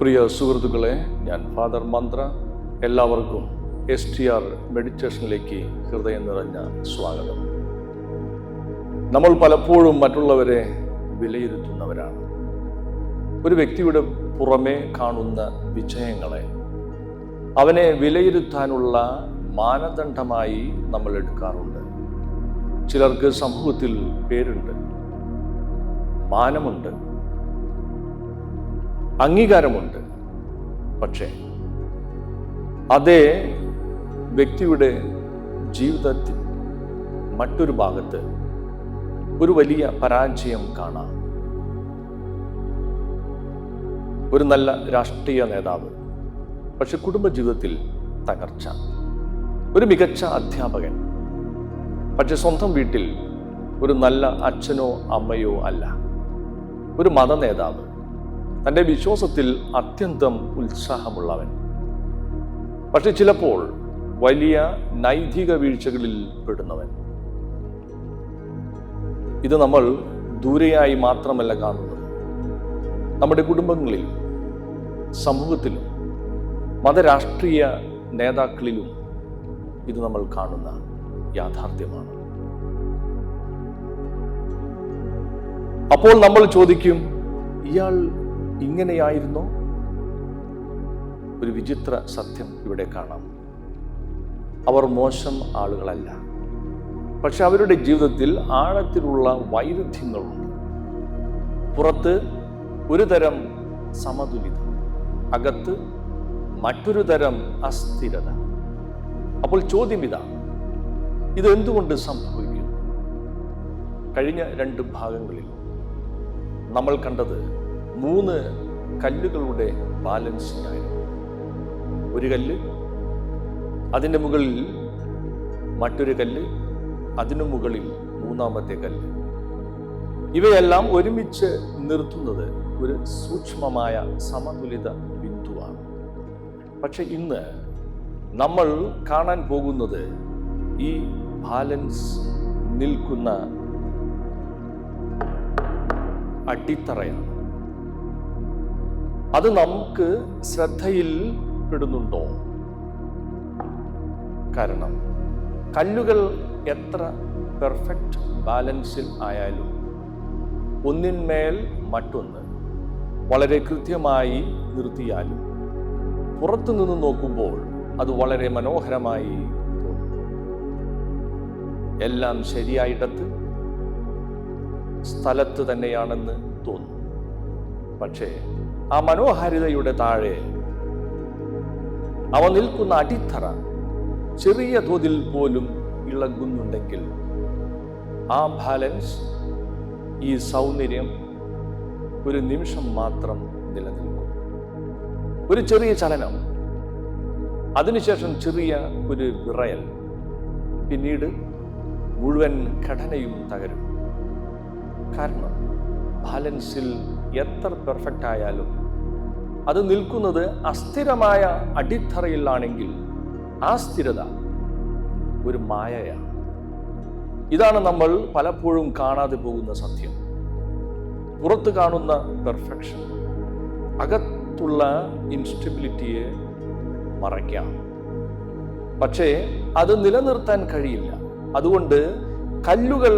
പ്രിയ സുഹൃത്തുക്കളെ, ഞാൻ ഫാദർ മന്ത്ര. എല്ലാവർക്കും STR മെഡിറ്റേഷനിലേക്ക് ഹൃദയം നിറഞ്ഞ സ്വാഗതം. നമ്മൾ പലപ്പോഴും മറ്റുള്ളവരെ വിലയിരുത്തുന്നവരാണ്. ഒരു വ്യക്തിയുടെ പുറമേ കാണുന്ന വിജയങ്ങളെ അവനെ വിലയിരുത്താനുള്ള മാനദണ്ഡമായി നമ്മൾ എടുക്കാറുണ്ട്. ചിലർക്ക് സമൂഹത്തിൽ പേരുണ്ട്, മാനമുണ്ട്, അംഗീകാരമുണ്ട്. പക്ഷേ അതേ വ്യക്തിയുടെ ജീവിതത്തിൽ മറ്റൊരു ഭാഗത്ത് ഒരു വലിയ പരാജയം കാണാം. ഒരു നല്ല രാഷ്ട്രീയ നേതാവ്, പക്ഷെ കുടുംബജീവിതത്തിൽ തകർച്ച. ഒരു മികച്ച അധ്യാപകൻ, പക്ഷെ സ്വന്തം വീട്ടിൽ ഒരു നല്ല അച്ഛനോ അമ്മയോ അല്ല. ഒരു മത നേതാവ്, തൻ്റെ വിശ്വാസത്തിൽ അത്യന്തം ഉത്സാഹമുള്ളവൻ, പക്ഷെ ചിലപ്പോൾ വലിയ നൈതിക വീഴ്ചകളിൽ പെടുന്നവൻ. ഇത് നമ്മൾ ദൂരെയായി മാത്രമല്ല കാണുന്നത്, നമ്മുടെ കുടുംബങ്ങളിലും സമൂഹത്തിലും മതരാഷ്ട്രീയ നേതാക്കളിലും ഇത് നമ്മൾ കാണുന്ന യാഥാർത്ഥ്യമാണ്. അപ്പോൾ നമ്മൾ ചോദിക്കും, ഇയാൾ ഇങ്ങനെയായിരുന്നോ? ഒരു വിചിത്ര സത്യം ഇവിടെ കാണാം. അവർ മോശം ആളുകളല്ല, പക്ഷെ അവരുടെ ജീവിതത്തിൽ ആഴത്തിലുള്ള വൈരുദ്ധ്യങ്ങളുണ്ട്. പുറത്ത് ഒരു തരം സമതുലിതം, അകത്ത് മറ്റൊരു തരം അസ്ഥിരത. അപ്പോൾ ചോദ്യം ഇതാണ്, ഇത് എന്തുകൊണ്ട് സംഭവിക്കും? കഴിഞ്ഞ 2 ഭാഗങ്ങളിൽ നമ്മൾ കണ്ടത് 3 കല്ലുകളുടെ ബാലൻസിംഗ് ആയിരുന്നു. ഒരു കല്ല്, അതിൻ്റെ മുകളിൽ മറ്റൊരു കല്ല്, അതിനു മുകളിൽ 3ാമത്തെ കല്ല്. ഇവയെല്ലാം ഒരുമിച്ച് നിർത്തുന്നത് ഒരു സൂക്ഷ്മമായ സമതുലിത ബിന്ദുവാണ്. പക്ഷെ ഇന്ന് നമ്മൾ കാണാൻ പോകുന്നത് ഈ ബാലൻസ് നിൽക്കുന്ന അടിത്തറയാണ്. അത് നമുക്ക് ശ്രദ്ധയിൽ പെടുന്നുണ്ടോ? കാരണം കല്ലുകൾ എത്ര പെർഫെക്റ്റ് ബാലൻസിൽ ആയാലും ഒന്നിന്മേൽ മറ്റൊന്ന് വളരെ കൃത്യമായി നിർത്തിയാലും പുറത്തു നിന്ന് നോക്കുമ്പോൾ അത് വളരെ മനോഹരമായി തോന്നും. എല്ലാം ശരിയായിടത്ത് സ്ഥലത്ത് തന്നെയാണെന്ന് തോന്നും. പക്ഷേ ആ മനോഹാരിതയുടെ താഴെ അവ നിൽക്കുന്ന അടിത്തറ ചെറിയ തോതിൽ പോലും ഇളകുന്നുണ്ടെങ്കിൽ ആ ബാലൻസ്, ഈ സൗന്ദര്യം ഒരു നിമിഷം മാത്രം നിലനിൽക്കും. ഒരു ചെറിയ ചലനം, അതിനുശേഷം ചെറിയ ഒരു വിറയൽ, പിന്നീട് മുഴുവൻ ഘടനയും തകരും. കാരണം ബാലൻസിൽ എത്ര പെർഫെക്റ്റ് ആയാലും അത് നിൽക്കുന്നത് അസ്ഥിരമായ അടിത്തറയിലാണെങ്കിൽ ആ സ്ഥിരത ഒരു മായയാണ്. ഇതാണ് നമ്മൾ പലപ്പോഴും കാണാതെ പോകുന്ന സത്യം. പുറത്ത് കാണുന്ന പെർഫെക്ഷൻ അകത്തുള്ള ഇൻസ്റ്റെബിലിറ്റിയെ മറയ്ക്കാം, പക്ഷേ അത് നിലനിർത്താൻ കഴിയില്ല. അതുകൊണ്ട് കല്ലുകൾ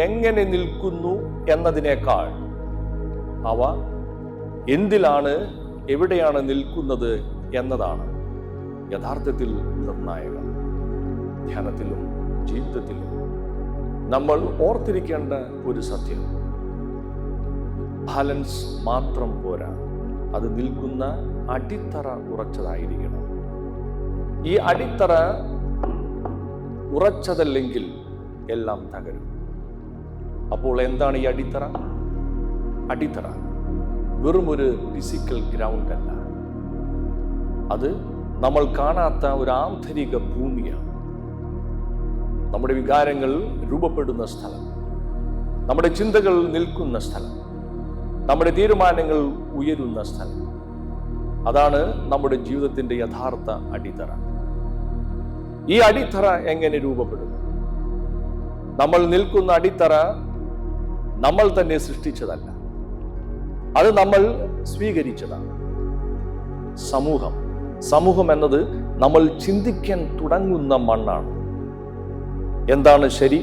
എങ്ങനെ നിൽക്കുന്നു എന്നതിനേക്കാൾ അവ എന്തിലാണ്, എവിടെയാണ് നിൽക്കുന്നത് എന്നതാണ് യഥാർത്ഥത്തിൽ നിർണായകം. ധ്യാനത്തിലും ജീവിതത്തിലും നമ്മൾ ഓർത്തിരിക്കേണ്ട ഒരു സത്യം, ബാലൻസ് മാത്രം പോരാ, അത് നിൽക്കുന്ന അടിത്തറ ഉറച്ചതായിരിക്കണം. ഈ അടിത്തറ ഉറച്ചതല്ലെങ്കിൽ എല്ലാം തകരും. അപ്പോൾ എന്താണ് ഈ അടിത്തറ? അടിത്തറ വെറും ഒരു ഫിസിക്കൽ ഗ്രൗണ്ട് അല്ല, അത് നമ്മൾ കാണാത്ത ഒരു ആന്തരിക ഭൂമിയാണ്. നമ്മുടെ വികാരങ്ങൾ രൂപപ്പെടുന്ന സ്ഥലം, നമ്മുടെ ചിന്തകൾ നിൽക്കുന്ന സ്ഥലം, നമ്മുടെ തീരുമാനങ്ങൾ ഉയരുന്ന സ്ഥലം. അതാണ് നമ്മുടെ ജീവിതത്തിന്റെ യഥാർത്ഥ അടിത്തറ. ഈ അടിത്തറ എങ്ങനെ രൂപപ്പെടുന്നു? നമ്മൾ നിൽക്കുന്ന അടിത്തറ നമ്മൾ തന്നെ സൃഷ്ടിച്ചതല്ല, അത് നമ്മൾ സ്വീകരിച്ചതാണ്. സമൂഹം എന്നത് നമ്മൾ ചിന്തിക്കാൻ തുടങ്ങുന്ന മണ്ണാണ്. എന്താണ് ശരി,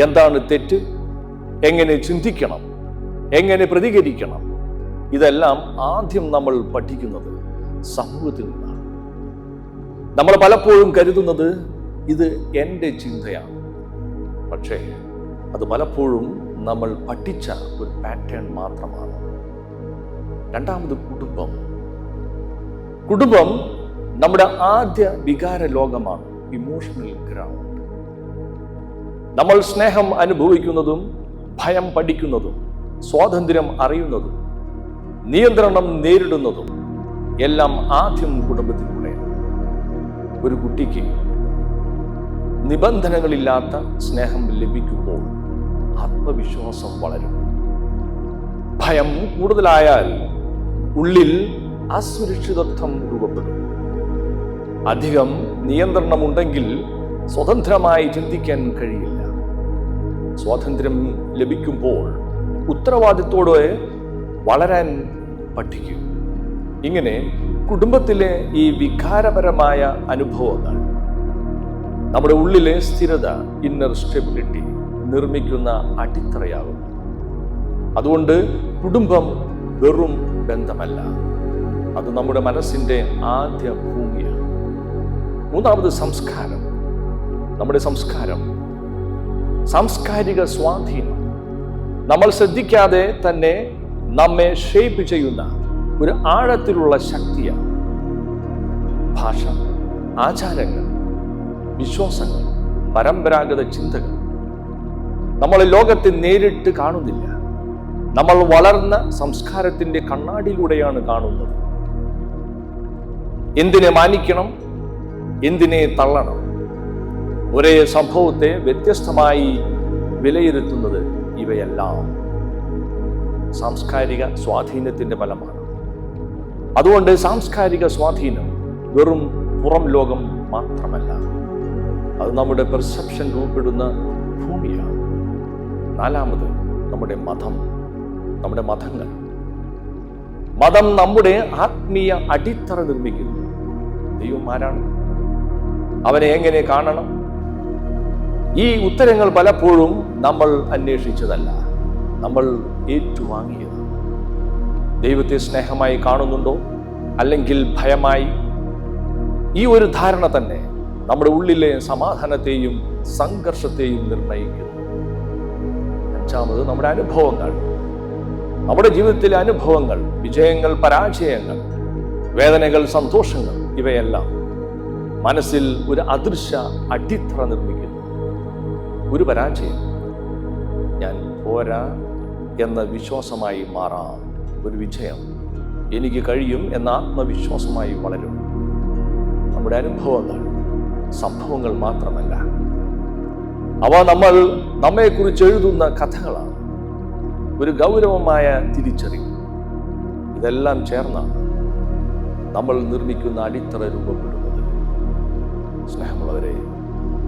എന്താണ് തെറ്റ്, എങ്ങനെ ചിന്തിക്കണം, എങ്ങനെ പ്രതികരിക്കണം, ഇതെല്ലാം ആദ്യം നമ്മൾ പഠിക്കുന്നത് സമൂഹത്തിൽ നിന്നാണ്. നമ്മൾ പലപ്പോഴും കരുതുന്നത് ഇത് എൻ്റെ ചിന്തയാണ്. പക്ഷേ അത് പലപ്പോഴും നമ്മൾ പഠിച്ച ഒരു പാറ്റേൺ മാത്രമാണ്. രണ്ടാമത് കുടുംബം നമ്മുടെ ആദ്യ വികാര ലോകമാണ്, ഇമോഷണൽ ഗ്രൗണ്ട്. നമ്മൾ സ്നേഹം അനുഭവിക്കുന്നതും ഭയം പഠിക്കുന്നതും സ്വാതന്ത്ര്യം അറിയുന്നതും നിയന്ത്രണം നേരിടുന്നതും എല്ലാം ആദ്യം കുടുംബത്തിലൂടെയാണ്. ഒരു കുട്ടിക്ക് നിബന്ധനകളില്ലാത്ത സ്നേഹം ലഭിക്കുമ്പോൾ ആത്മവിശ്വാസം വളരും. ഭയം കൂടുതലായാൽ ഉള്ളിൽ അസുരക്ഷിതത്വം രൂപപ്പെടും. അധികം നിയന്ത്രണമുണ്ടെങ്കിൽ സ്വതന്ത്രമായി ചിന്തിക്കാൻ കഴിയില്ല. സ്വാതന്ത്ര്യം ലഭിക്കുമ്പോൾ ഉത്തരവാദിത്തോടെ വളരാൻ പഠിക്കും. ഇങ്ങനെ കുടുംബത്തിലെ ഈ വികാരപരമായ അനുഭവങ്ങൾ നമ്മുടെ ഉള്ളിലെ സ്ഥിരത, ഇന്നർ സ്റ്റെബിലിറ്റി നിർമ്മിക്കുന്ന അടിത്തറയാകുന്നു. അതുകൊണ്ട് കുടുംബം വെറും ബന്ധമല്ല, അത് നമ്മുടെ മനസ്സിന്റെ ആദ്യ ഭൂമിയാണ്. മൂന്നാമത് സംസ്കാരം. നമ്മുടെ സാംസ്കാരിക സ്വാധീനം നമ്മൾ ശ്രദ്ധിക്കാതെ തന്നെ നമ്മെ ഷേപ്പ് ചെയ്യുന്ന ഒരു ആഴത്തിലുള്ള ശക്തിയാണ്. ഭാഷ, ആചാരങ്ങൾ, വിശ്വാസങ്ങൾ, പരമ്പരാഗത ചിന്തകൾ നമ്മൾ ലോകത്തെ നേരിട്ട് കാണുന്നില്ല. നമ്മൾ വളർന്ന സംസ്കാരത്തിന്റെ കണ്ണാടിയിലൂടെയാണ് കാണുന്നത്. എന്തിനെ മാനിക്കണം, എന്തിനെ തള്ളണം, ഒരേ സംഭവത്തെ വ്യത്യസ്തമായി വിലയിരുത്തുന്നത് ഇവയെല്ലാം സാംസ്കാരിക സ്വാധീനത്തിന്റെ ഫലമാണ്. അതുകൊണ്ട് സാംസ്കാരിക സ്വാധീനം വെറും പുറം ലോകം മാത്രമല്ല, അത് നമ്മുടെ പെർസെപ്ഷൻ രൂപപ്പെടുന്ന ഭൂമിയാണ്. നാലാമത് നമ്മുടെ മതങ്ങൾ. മതം നമ്മുടെ ആത്മീയ അടിത്തറ നിർമ്മിക്കുന്നു. ദൈവം ആരാണ്? അവനെ എങ്ങനെ കാണണം? ഈ ഉത്തരങ്ങൾ പലപ്പോഴും നമ്മൾ അന്വേഷിച്ചതല്ല, നമ്മൾ ഏറ്റുവാങ്ങിയതാണ്. ദൈവത്തെ സ്നേഹമായി കാണുന്നുണ്ടോ, അല്ലെങ്കിൽ ഭയമായി? ഈ ഒരു ധാരണ തന്നെ നമ്മുടെ ഉള്ളിലെ സമാധാനത്തെയും സംഘർഷത്തെയും നിർണയിക്കുന്നു. അഞ്ചാമത് നമ്മുടെ അനുഭവങ്ങൾ. നമ്മുടെ ജീവിതത്തിലെ അനുഭവങ്ങൾ, വിജയങ്ങൾ, പരാജയങ്ങൾ, വേദനകൾ, സന്തോഷങ്ങൾ, ഇവയെല്ലാം മനസ്സിൽ ഒരു അദൃശ്യ അടിത്തറ നിർമ്മിക്കുന്നു. ഒരു പരാജയം ഞാൻ പോരാ എന്ന വിശ്വാസമായി മാറാം. ഒരു വിജയം എനിക്ക് കഴിയും എന്ന ആത്മവിശ്വാസമായി വളരും. നമ്മുടെ അനുഭവങ്ങൾ സംഭവങ്ങൾ മാത്രമല്ല, അവ നമ്മെക്കുറിച്ച് എഴുതുന്ന കഥകളാണ്. ഒരു ഗൗരവമായ തിരിച്ചറിവ്. ഇതെല്ലാം ചേർന്നാണ് നമ്മൾ നിർമ്മിക്കുന്ന അടിത്തറ രൂപപ്പെടുന്നത്. സ്നേഹമുള്ളവരെ,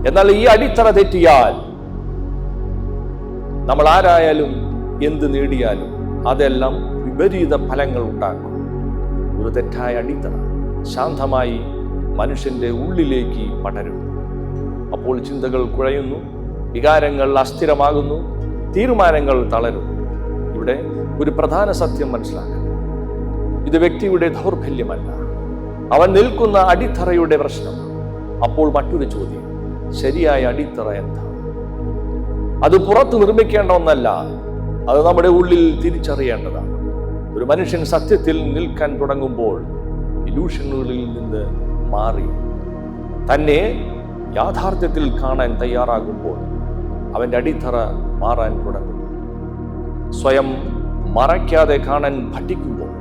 എന്നാൽ ഈ അടിത്തറ തെറ്റിയാൽ നമ്മൾ ആരായാലും എന്ത് നേടിയാലും അതെല്ലാം വിപരീത ഫലങ്ങൾ ഉണ്ടാക്കും. ഒരു തെറ്റായ അടിത്തറ ശാന്തമായി മനുഷ്യന്റെ ഉള്ളിലേക്ക് പടരും. അപ്പോൾ ചിന്തകൾ കുഴയുന്നു, വികാരങ്ങൾ അസ്ഥിരമാകുന്നു, തീരുമാനങ്ങൾ തളരും. ഇവിടെ ഒരു പ്രധാന സത്യം മനസ്സിലാക്കണം. ഇത് വ്യക്തിയുടെ ദൗർബല്യമല്ല, അവൻ നിൽക്കുന്ന അടിത്തറയുടെ പ്രശ്നമാണ്. അപ്പോൾ മറ്റൊരു ചോദ്യം, ശരിയായ അടിത്തറ എന്താണ്? അത് പുറത്ത് നിർമ്മിക്കേണ്ട ഒന്നല്ല, അത് നമ്മുടെ ഉള്ളിൽ തിരിച്ചറിയേണ്ടതാണ്. ഒരു മനുഷ്യൻ സത്യത്തിൽ നിൽക്കാൻ തുടങ്ങുമ്പോൾ, ഇലൂഷനുകളിൽ നിന്ന് മാറി തന്നെ യാഥാർത്ഥ്യത്തിൽ കാണാൻ തയ്യാറാകുമ്പോൾ അവൻ്റെ അടിത്തറ മാറാൻ തുടങ്ങും. സ്വയം മറയ്ക്കാതെ കാണാൻ പഠിക്കുമ്പോൾ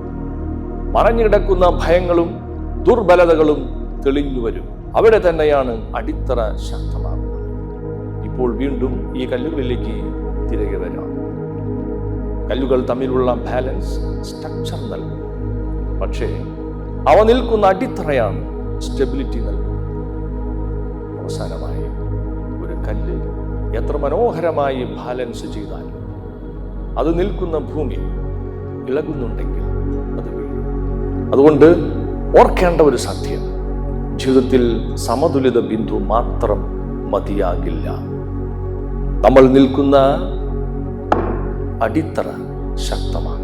മറഞ്ഞിടക്കുന്ന ഭയങ്ങളും ദുർബലതകളും തെളിഞ്ഞു വരും. അവിടെ തന്നെയാണ് അടിത്തറ ശക്തമാകുന്നത്. ഇപ്പോൾ വീണ്ടും ഈ കല്ലുകളിലേക്ക് തിരികെ വരാം. കല്ലുകൾ തമ്മിലുള്ള ബാലൻസ് സ്ട്രക്ചർ നൽകും, പക്ഷേ അവ നിൽക്കുന്ന അടിത്തറയാണ് സ്റ്റെബിലിറ്റി നൽകുന്നത്. അവസാനമായി, ഒരു കല്ല് എത്ര മനോഹരമായി ബാലൻസ് ചെയ്താലും അത് നിൽക്കുന്ന ഭൂമി ഇളകുന്നുണ്ടെങ്കിൽ അത് വീഴും. അതുകൊണ്ട് ഓർക്കേണ്ട ഒരു സത്യം, ജീവിതത്തിൽ സമതുലിത ബിന്ദു മാത്രം മതിയാകില്ല. നമ്മൾ നിൽക്കുന്ന അടിത്തറ ശക്തമാണ്.